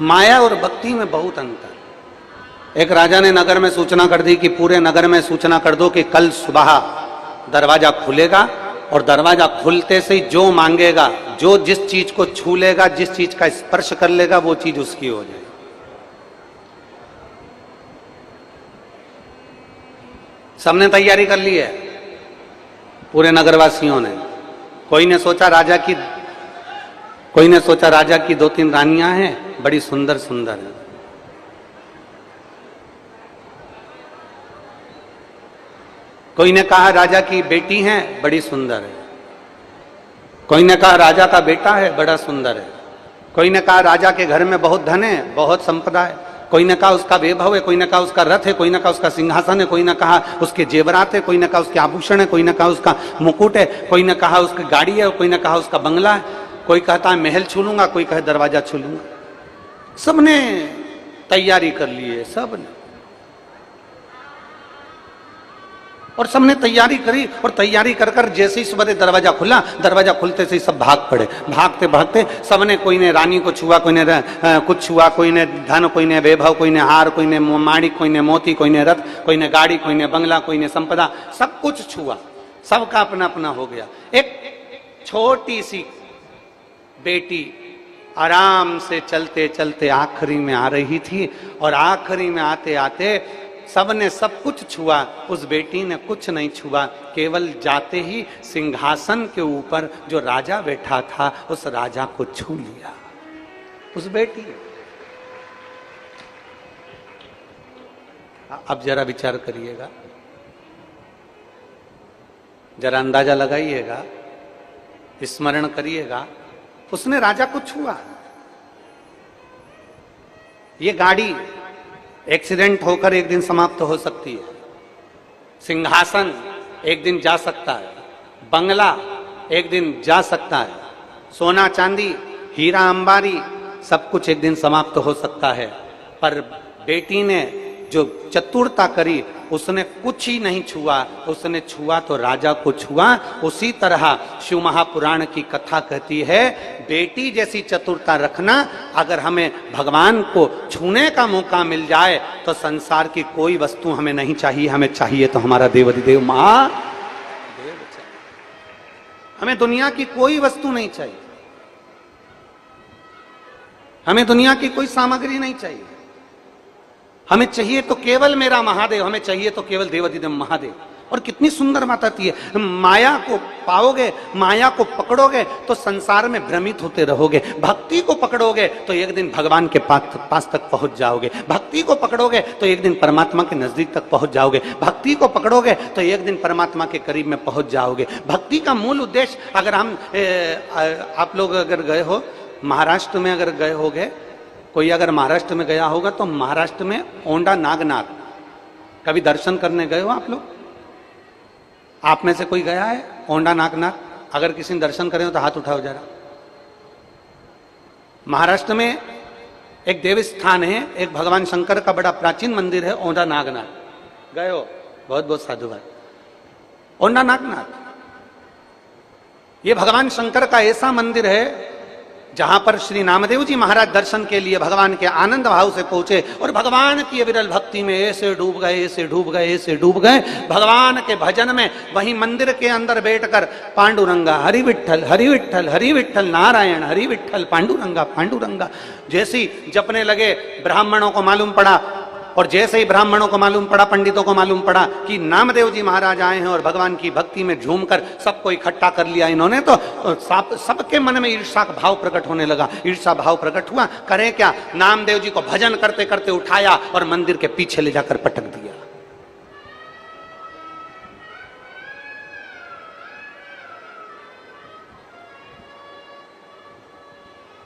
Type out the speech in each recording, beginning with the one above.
माया और भक्ति में बहुत अंतर। एक राजा ने नगर में सूचना कर दी कि पूरे नगर में सूचना कर दो कि कल सुबह दरवाजा खुलेगा और दरवाजा खुलते से ही जो मांगेगा, जो जिस चीज को छू लेगा, जिस चीज का स्पर्श कर लेगा, वो चीज उसकी हो जाएगी। सबने तैयारी कर ली है, पूरे नगरवासियों ने। कोई ने सोचा राजा की 2-3 रानियां हैं, बड़ी सुंदर सुंदर है। कोई ने कहा राजा की बेटी है, बड़ी सुंदर है। कोई ने कहा राजा का बेटा है, बड़ा सुंदर है। कोई ने कहा राजा के घर में बहुत धन है, बहुत संपदा है। कोई ने कहा उसका वैभव है, कोई ने कहा उसका रथ है, कोई ने कहा उसका सिंहासन है, कोई ने कहा उसके जेवरात है, कोई ने कहा उसके आभूषण है, कोई ने कहा उसका मुकुट है, कोई ने कहा उसकी गाड़ी है, कोई ने कहा उसका बंगला है। कोई कहता है महल छू लूंगा, कोई कहे दरवाजा छू लूंगा। सबने तैयारी कर ली है, सबने। और सबने तैयारी करी, और तैयारी कर कर जैसे ही सुबह दरवाजा खुला, दरवाजा खुलते से ही सब भाग पड़े। भागते भागते सबने, कोई ने रानी को छुआ, कोई ने कुछ छुआ, कोई ने धन, कोई ने वैभव, कोई ने हार, कोई ने माणिक, कोई ने मोती, कोई ने रथ, कोई ने गाड़ी, कोई ने बंगला, कोई ने संपदा, सब कुछ छुआ। सबका अपना अपना हो गया। एक छोटी सी बेटी आराम से चलते चलते आखिरी में आ रही थी, और आखिरी में आते आते सबने सब कुछ छुआ, उस बेटी ने कुछ नहीं छुआ। केवल जाते ही सिंहासन के ऊपर जो राजा बैठा था, उस राजा को छू लिया उस बेटी ने। अब जरा विचार करिएगा, जरा अंदाजा लगाइएगा, स्मरण करिएगा, उसने राजा को छुआ। ये गाड़ी एक्सीडेंट होकर एक दिन समाप्त हो सकती है, सिंहासन एक दिन जा सकता है, बंगला एक दिन जा सकता है, सोना चांदी हीरा अंबारी सब कुछ एक दिन समाप्त हो सकता है। पर बेटी ने जो चतुरता करी, उसने कुछ ही नहीं छुआ, उसने छुआ तो राजा को छुआ। उसी तरह शिव महापुराण की कथा कहती है, बेटी जैसी चतुरता रखना। अगर हमें भगवान को छूने का मौका मिल जाए तो संसार की कोई वस्तु हमें नहीं चाहिए, हमें चाहिए तो हमारा देवाधिदेव महादेव चाहिए। हमें दुनिया की कोई वस्तु नहीं चाहिए, हमें दुनिया की कोई सामग्री नहीं चाहिए। हमें चाहिए तो केवल मेरा महादेव, हमें चाहिए तो केवल देवाधिदेव महादेव। और कितनी सुंदर बात आती है, माया को पाओगे, माया को पकड़ोगे तो संसार में भ्रमित होते रहोगे। भक्ति को पकड़ोगे तो एक दिन भगवान के पास तक पहुंच जाओगे। भक्ति को पकड़ोगे तो एक दिन परमात्मा के नजदीक तक पहुंच जाओगे। भक्ति को पकड़ोगे तो एक दिन परमात्मा के करीब में पहुंच जाओगे। भक्ति का मूल उद्देश्य, अगर हम आप लोग अगर गए हो महाराष्ट्र में, अगर गए होगे, कोई अगर महाराष्ट्र में गया होगा तो महाराष्ट्र में औंढा नागनाथ कभी दर्शन करने गए हो आप लोग? आप में से कोई गया है औंढा नागनाथ? अगर किसी ने दर्शन करे हो तो हाथ उठाओ जरा। महाराष्ट्र में एक देव स्थान है, एक भगवान शंकर का बड़ा प्राचीन मंदिर है औंढा नागनाथ। गए हो? बहुत बहुत साधुवाद। औंढा नागनाथ ये भगवान शंकर का ऐसा मंदिर है जहां पर श्री नामदेव जी महाराज दर्शन के लिए भगवान के आनंद भाव से पहुंचे और भगवान की अविरल भक्ति में ऐसे डूब गए, ऐसे डूब गए, ऐसे डूब गए, भगवान के भजन में। वहीं मंदिर के अंदर बैठकर पांडुरंगा हरि विठ्ठल, हरि विठ्ठल, हरि विठ्ठल, नारायण हरि विठ्ठल, पांडुरंगा पांडुरंगा जैसे ही जपने लगे। ब्राह्मणों को मालूम पड़ा, और जैसे ही ब्राह्मणों को मालूम पड़ा, पंडितों को मालूम पड़ा कि नामदेव जी महाराज आए हैं और भगवान की भक्ति में झूमकर सबको इकट्ठा कर लिया इन्होंने, तो सबके मन में ईर्षा का भाव प्रकट होने लगा। ईर्षा भाव प्रकट हुआ, करें क्या? नामदेव जी को भजन करते करते उठाया और मंदिर के पीछे ले जाकर पटक दिया।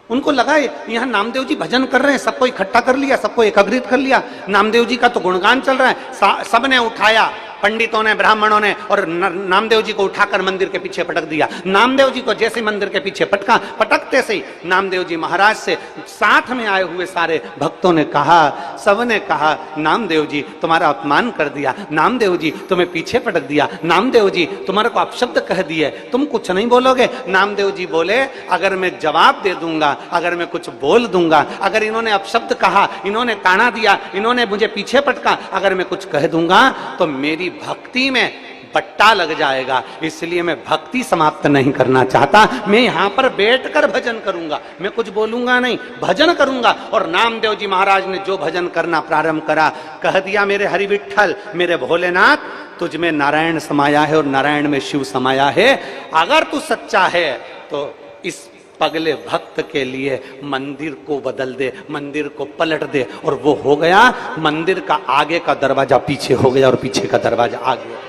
उनको लगा यहाँ नामदेव जी भजन कर रहे हैं, सबको इकट्ठा कर लिया, सबको एकत्रित कर लिया, नामदेव जी का तो गुणगान चल रहा है। सबने उठाया पंडितों ने, ब्राह्मणों ने और नामदेव जी को उठाकर मंदिर के पीछे पटक दिया। नामदेव जी को जैसे मंदिर के पीछे पटकते से ही नामदेव जी महाराज से साथ में आए हुए सारे भक्तों ने कहा, सबने कहा, नामदेव जी तुम्हारा अपमान कर दिया, नामदेव जी तुम्हें पीछे पटक दिया, नामदेव जी तुम्हारे को अपशब्द कह दिए, तुम कुछ नहीं बोलोगे? नामदेव जी बोले, अगर मैं जवाब दे दूंगा, अगर मैं कुछ बोल दूंगा, अगर इन्होंने अपशब्द कहा, इन्होंने काना दिया, इन्होंने मुझे पीछे पटका, अगर मैं कुछ कह दूंगा तो मेरी भक्ति में पट्टा लग जाएगा, इसलिए मैं भक्ति समाप्त नहीं करना चाहता। मैं यहां पर बैठकर भजन करूंगा, मैं कुछ बोलूंगा नहीं, भजन करूंगा। और नामदेव जी महाराज ने जो भजन करना प्रारंभ करा, कह दिया, मेरे हरि विठ्ठल, मेरे भोलेनाथ, तुझ में नारायण समाया है और नारायण में शिव समाया है। अगर तू सच्चा है तो इस पगले भक्त के लिए मंदिर को बदल दे, मंदिर को पलट दे। और वो हो गया। मंदिर का आगे का दरवाजा पीछे हो गया और पीछे का दरवाजा आगे।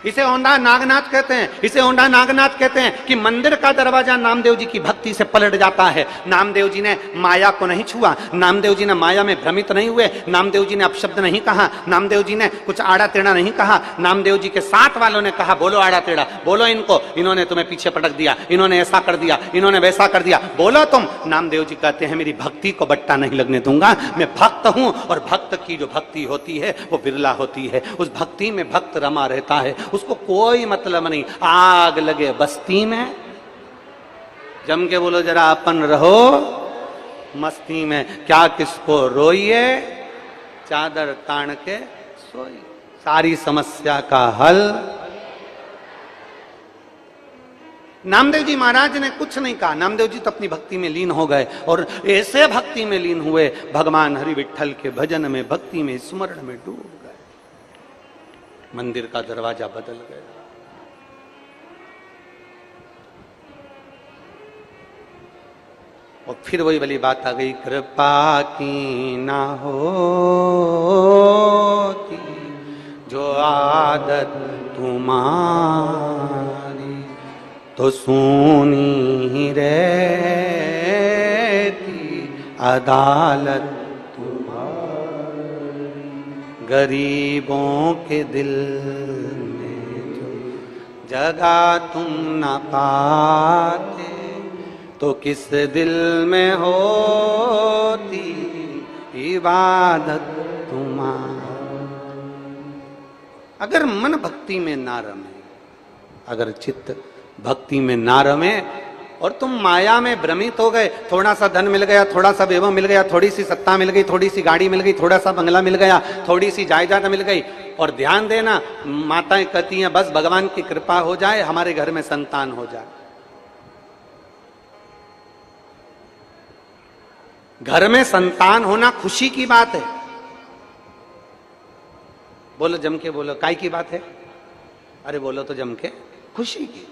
इसे औंधा नागनाथ कहते हैं, इसे औंधा नागनाथ कहते हैं कि मंदिर का दरवाजा नामदेव जी की भक्ति से पलट जाता है। नामदेव जी ने माया को नहीं छुआ, नामदेव जी ने माया में भ्रमित नहीं हुए, नामदेव जी ने अपशब्द नहीं कहा, नामदेव जी ने कुछ आड़ा टेढ़ा नहीं कहा। नामदेव जी के साथ वालों ने कहा, बोलो आड़ा टेढ़ा, बोलो इनको, इन्होंने तुम्हें पीछे पटक दिया, इन्होंने ऐसा कर दिया, इन्होंने वैसा कर दिया, बोलो तुम। नामदेव जी कहते हैं, मेरी भक्ति को बट्टा नहीं लगने दूंगा, मैं भक्त हूं और भक्त की जो भक्ति होती है वो बिरला होती है। उस भक्ति में भक्त रमा रहता है, उसको कोई मतलब नहीं। आग लगे बस्ती में, जम के बोलो जरा, अपन रहो मस्ती में, क्या किसको रोइए, चादर तान के सोइए, सारी समस्या का हल। नामदेव जी महाराज ने कुछ नहीं कहा, नामदेव जी तो अपनी भक्ति में लीन हो गए और ऐसे भक्ति में लीन हुए, भगवान हरि विठ्ठल के भजन में, भक्ति में, स्मरण में डूब गए। मंदिर का दरवाजा बदल गया। और फिर वही वाली बात आ गई, कृपा की ना होती जो आदत तुम्हारी, तो सुनी रहती अदालत गरीबों के दिल में जो जगह तुम न पाते, तो किस दिल में होती इबादत तुम्हारी। अगर मन भक्ति में ना रमे, अगर चित्त भक्ति में ना रमे और तुम माया में भ्रमित हो गए, थोड़ा सा धन मिल गया, थोड़ा सा वैभव मिल गया, थोड़ी सी सत्ता मिल गई, थोड़ी सी गाड़ी मिल गई, थोड़ा सा बंगला मिल गया, थोड़ी सी जायदाद मिल गई, और ध्यान देना, माताएं कहती हैं बस भगवान की कृपा हो जाए, हमारे घर में संतान हो जाए। घर में संतान होना खुशी की बात है। बोलो जम के बोलो, काय की बात है? अरे बोलो तो जम के, खुशी की।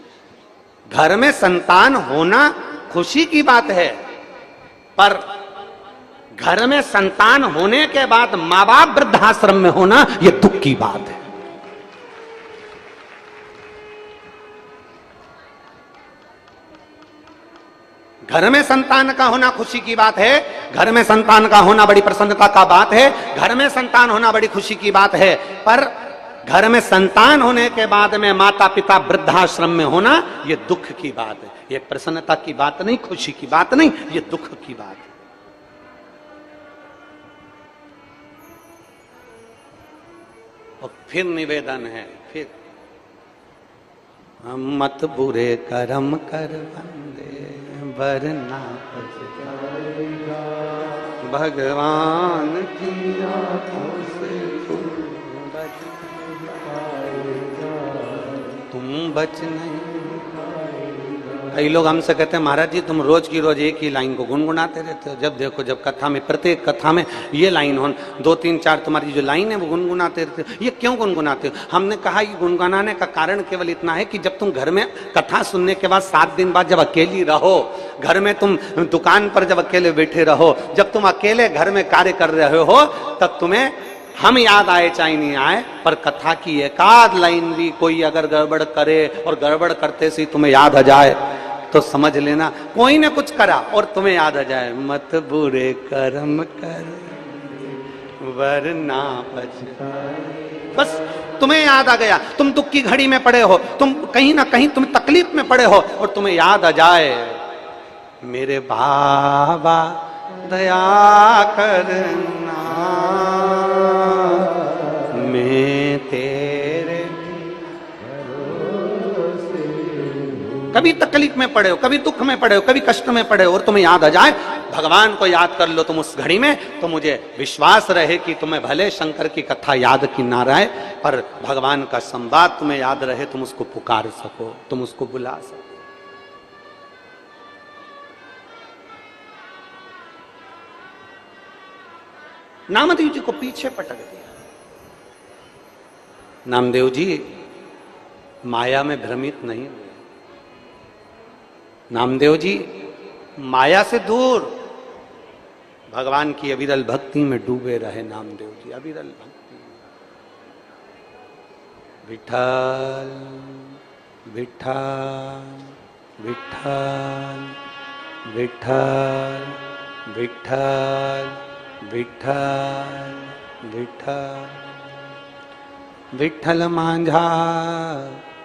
घर में संतान होना खुशी की बात है, पर घर में संतान होने के बाद मां बाप वृद्धाश्रम में होना यह दुख की बात है। घर में संतान का होना खुशी की बात है, घर में संतान का होना बड़ी प्रसन्नता का बात है, घर में संतान होना बड़ी खुशी की बात है, पर घर में संतान होने के बाद में माता पिता वृद्धाश्रम में होना यह दुख की बात है। यह प्रसन्नता की बात नहीं, खुशी की बात नहीं, यह दुख की बात है। और फिर निवेदन है, फिर हम मत बुरे कर्म कर बंदे वरना पछताएगा, भगवान की आंखों से तुम बच नहीं। कई लोग हमसे कहते हैं महाराज जी तुम रोज की रोज एक ही लाइन को गुनगुनाते रहते हो, जब देखो जब कथा में, प्रत्येक कथा में ये लाइन हो, 2-3-4 तुम्हारी जो लाइन है वो गुनगुनाते रहते हो, ये क्यों गुनगुनाते हो? हमने कहा ये गुनगुनाने का कारण केवल इतना है कि जब तुम घर में कथा सुनने के बाद 7 दिन बाद जब अकेली रहो, घर में तुम दुकान पर जब अकेले बैठे रहो, जब तुम अकेले घर में कार्य कर रहे हो, तब तुम्हें हम याद आए चाहे नहीं आए, पर कथा की एकाध लाइन भी कोई अगर गड़बड़ करे और गड़बड़ करते से तुम्हें याद आ जाए तो समझ लेना कोई ने कुछ करा और तुम्हें याद आ जाए, मत बुरे कर्म कर वरना पछताए। बस तुम्हें याद आ गया, तुम दुख की घड़ी में पड़े हो, तुम कहीं ना कहीं तुम तकलीफ में पड़े हो और तुम्हें याद आ जाए, मेरे बाबा दया करना, मैं तेरे कभी तकलीफ में पड़े हो, कभी दुख में पड़े हो, कभी कष्ट में पड़े हो और तुम्हें याद आ जाए, भगवान को याद कर लो तुम उस घड़ी में, तो मुझे विश्वास रहे कि तुम्हें भले शंकर की कथा याद की ना रहे, पर भगवान का संवाद तुम्हें याद रहे, तुम उसको पुकार सको, तुम उसको बुला सको। नामदेव जी को पीछे पटक दिया। नामदेव जी माया में भ्रमित नहीं हुए, नामदेव जी माया से दूर भगवान की अविरल भक्ति में डूबे रहे। नामदेव जी अविरल भक्ति, विठल विठल विठल विठल विठल विठल विठल विठल मांझा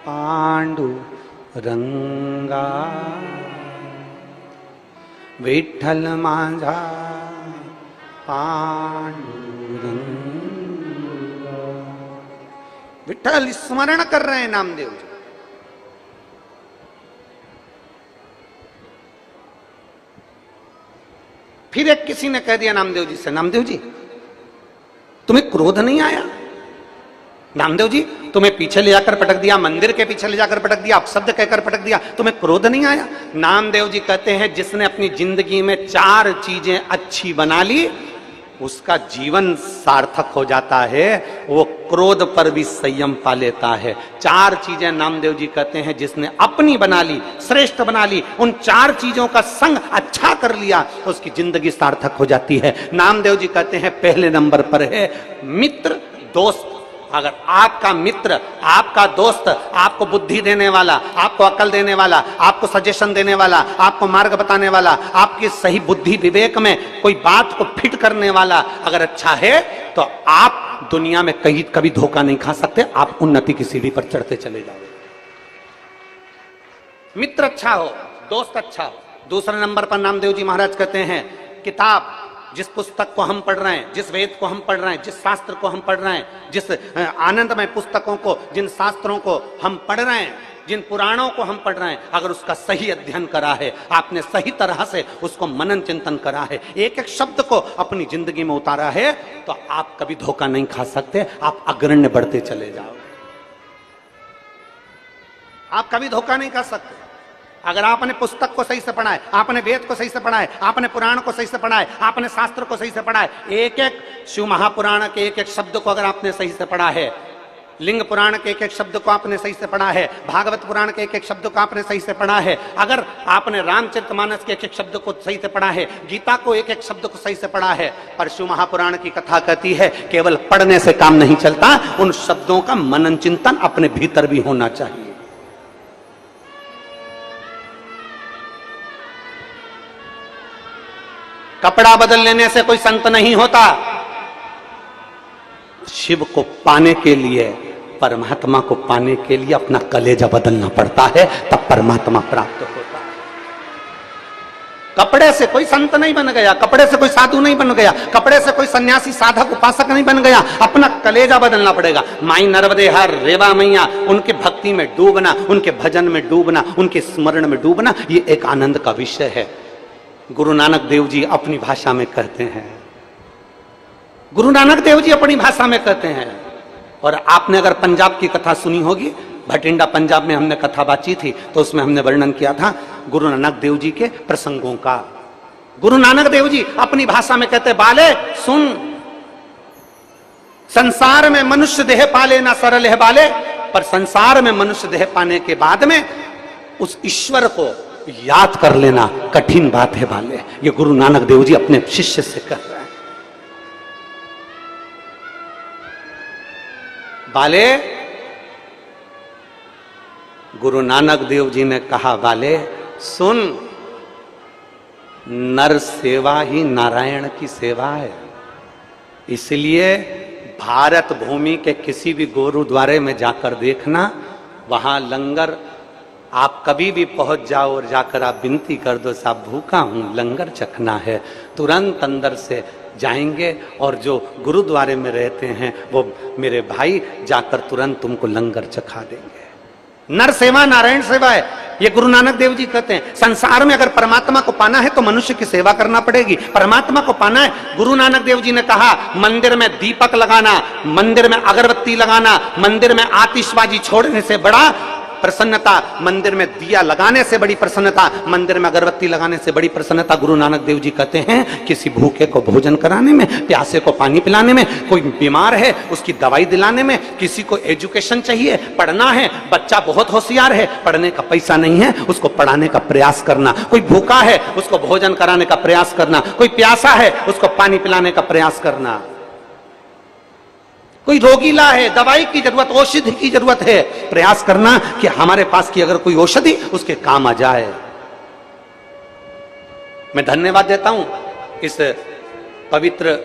पांडु रंगा, विठल मांझा पांडुरंगा। विठल स्मरण कर रहे हैं नामदेव जी। फिर एक किसी ने कह दिया नामदेव जी से, नामदेव जी तुम्हें क्रोध नहीं आया? नामदेव जी तुम्हें पीछे ले जाकर पटक दिया, मंदिर के पीछे ले जाकर पटक दिया, अपशब्द कहकर पटक दिया, तुम्हें क्रोध नहीं आया? नामदेव जी कहते हैं जिसने अपनी जिंदगी में 4 चीजें अच्छी बना ली उसका जीवन सार्थक हो जाता है, वो क्रोध पर भी संयम पा लेता है। 4 चीजें नामदेव जी कहते हैं जिसने अपनी बना ली, श्रेष्ठ बना ली, उन 4 चीजों का संग अच्छा कर लिया तो उसकी जिंदगी सार्थक हो जाती है। नामदेव जी कहते हैं पहले नंबर पर है मित्र दोस्त। अगर आपका मित्र, आपका दोस्त, आपको बुद्धि देने वाला, आपको अकल देने वाला, आपको सजेशन देने वाला, आपको मार्ग बताने वाला, आपकी सही बुद्धि विवेक में कोई बात को फिट करने वाला अगर अच्छा है तो आप दुनिया में कहीं कभी धोखा नहीं खा सकते, आप उन्नति की सीढ़ी पर चढ़ते चले जाओगे। मित्र अच्छा हो, दोस्त अच्छा हो। दूसरे नंबर पर नामदेव जी महाराज कहते हैं किताब, जिस पुस्तक को हम पढ़ रहे हैं, जिस वेद को हम पढ़ रहे हैं, जिस शास्त्र को हम पढ़ रहे हैं, जिस आनंदमय पुस्तकों को, जिन शास्त्रों को हम पढ़ रहे हैं, जिन पुराणों को हम पढ़ रहे हैं, अगर उसका सही अध्ययन करा है, आपने सही तरह से उसको मनन चिंतन करा है, एक एक शब्द को अपनी जिंदगी में उतारा है, तो आप कभी धोखा नहीं खा सकते, आप अग्रण्य बढ़ते चले जाओ। आप कभी धोखा नहीं खा सकते। अगर आपने पुस्तक को सही से पढ़ा है, आपने वेद को सही से पढ़ा है, आपने पुराण को सही से पढ़ा है, आपने शास्त्र को सही से पढ़ा है, एक एक शिव महापुराण के एक एक शब्द को अगर आपने सही से पढ़ा है, लिंग पुराण के एक एक शब्द को आपने सही से पढ़ा है, भागवत पुराण के एक एक शब्द को आपने सही से पढ़ा है, अगर आपने रामचरितमानस के एक एक शब्द को सही से पढ़ा है, गीता को एक एक शब्द को सही से पढ़ा है, पर शिव महापुराण की कथा कहती है केवल पढ़ने से काम नहीं चलता, उन शब्दों का मनन चिंतन अपने भीतर भी होना चाहिए। कपड़ा बदल लेने से कोई संत नहीं होता। शिव को पाने के लिए, परमात्मा को पाने के लिए अपना कलेजा बदलना पड़ता है, तब परमात्मा प्राप्त होता है। कपड़े से कोई संत नहीं बन गया, कपड़े से कोई साधु नहीं बन गया, कपड़े से कोई सन्यासी साधक उपासक नहीं बन गया, अपना कलेजा बदलना पड़ेगा। माई नर्मदे हर रेवा मैया, उनके भक्ति में डूबना, उनके भजन में डूबना, उनके स्मरण में डूबना, ये एक आनंद का विषय है। गुरु नानक देव जी अपनी भाषा में कहते हैं, गुरु नानक देव जी अपनी भाषा में कहते हैं। और आपने अगर पंजाब की कथा सुनी होगी, भटिंडा पंजाब में हमने कथा बाची थी, तो उसमें हमने वर्णन किया था गुरु नानक देव जी के प्रसंगों का। गुरु नानक देव जी अपनी भाषा में कहते, बाले सुन, संसार में मनुष्य देह पाले ना सरल है बाले, पर संसार में मनुष्य देह पाने के बाद में उस ईश्वर को याद कर लेना कठिन बात है बाले। ये गुरु नानक देव जी अपने शिष्य से कह रहे हैं। बाले, गुरु नानक देव जी ने कहा, बाले सुन, नर सेवा ही नारायण की सेवा है। इसलिए भारत भूमि के किसी भी गुरुद्वारे में जाकर देखना, वहां लंगर आप कभी भी पहुंच जाओ और जाकर आप विनती कर दो, साहब भूखा हूं, लंगर चखना है, तुरंत अंदर से जाएंगे और जो गुरुद्वारे में रहते हैं वो मेरे भाई जाकर तुरंत तुमको लंगर चखा देंगे। नर सेवा नारायण सेवा है, ये गुरु नानक देव जी कहते हैं। संसार में अगर परमात्मा को पाना है तो मनुष्य की सेवा करना पड़ेगी। परमात्मा को पाना है, गुरु नानक देव जी ने कहा मंदिर में दीपक लगाना, मंदिर में अगरबत्ती लगाना, मंदिर में आतिशबाजी छोड़ने से बड़ा प्रसन्नता, मंदिर में दिया लगाने से बड़ी प्रसन्नता, मंदिर में अगरबत्ती लगाने से बड़ी प्रसन्नता। गुरु नानक देव जी कहते हैं किसी भूखे को भोजन कराने में, प्यासे को पानी पिलाने में, कोई बीमार है उसकी दवाई दिलाने में, किसी को एजुकेशन चाहिए, पढ़ना है, बच्चा बहुत होशियार है, पढ़ने का पैसा नहीं है, उसको पढ़ाने का प्रयास करना, कोई भूखा है उसको भोजन कराने का प्रयास करना, कोई प्यासा है उसको पानी पिलाने का प्रयास करना, कोई रोगीला है, दवाई की जरूरत, औषधि की जरूरत है, प्रयास करना कि हमारे पास की अगर कोई औषधि उसके काम आ जाए। मैं धन्यवाद देता हूं इस पवित्र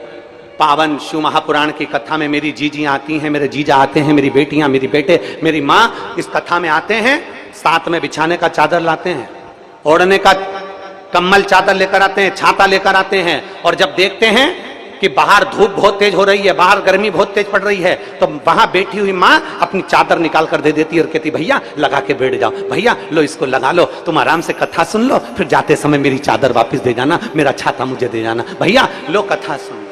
पावन शिव महापुराण की कथा में मेरी जीजियां आती हैं, मेरे जीजा आते हैं, मेरी बेटियां, मेरी बेटे, मेरी मां इस कथा में आते हैं, साथ में बिछाने का चादर लाते हैं, ओढ़ने का कम्बल चादर लेकर आते हैं, छाता लेकर आते हैं, और जब देखते हैं कि बाहर धूप बहुत तेज हो रही है, बाहर गर्मी बहुत तेज पड़ रही है, तो वहां बैठी हुई माँ अपनी चादर निकाल कर दे देती है और कहती भैया लगा के बैठ जाओ, भैया लो इसको लगा लो, तुम आराम से कथा सुन लो, फिर जाते समय मेरी चादर वापस दे जाना, मेरा छाता मुझे दे जाना, भैया लो कथा सुन।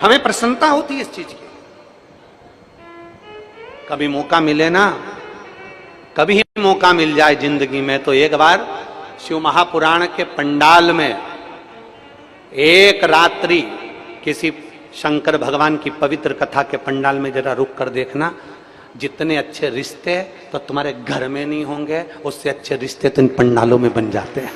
हमें प्रसन्नता होती है इस चीज की। कभी मौका मिले ना, कभी ही मौका मिल जाए जिंदगी में तो एक बार शिव महापुराण के पंडाल में एक रात्रि किसी शंकर भगवान की पवित्र कथा के पंडाल में जरा रुक कर देखना। जितने अच्छे रिश्ते तो तुम्हारे घर में नहीं होंगे, उससे अच्छे रिश्ते तो इन पंडालों में बन जाते हैं।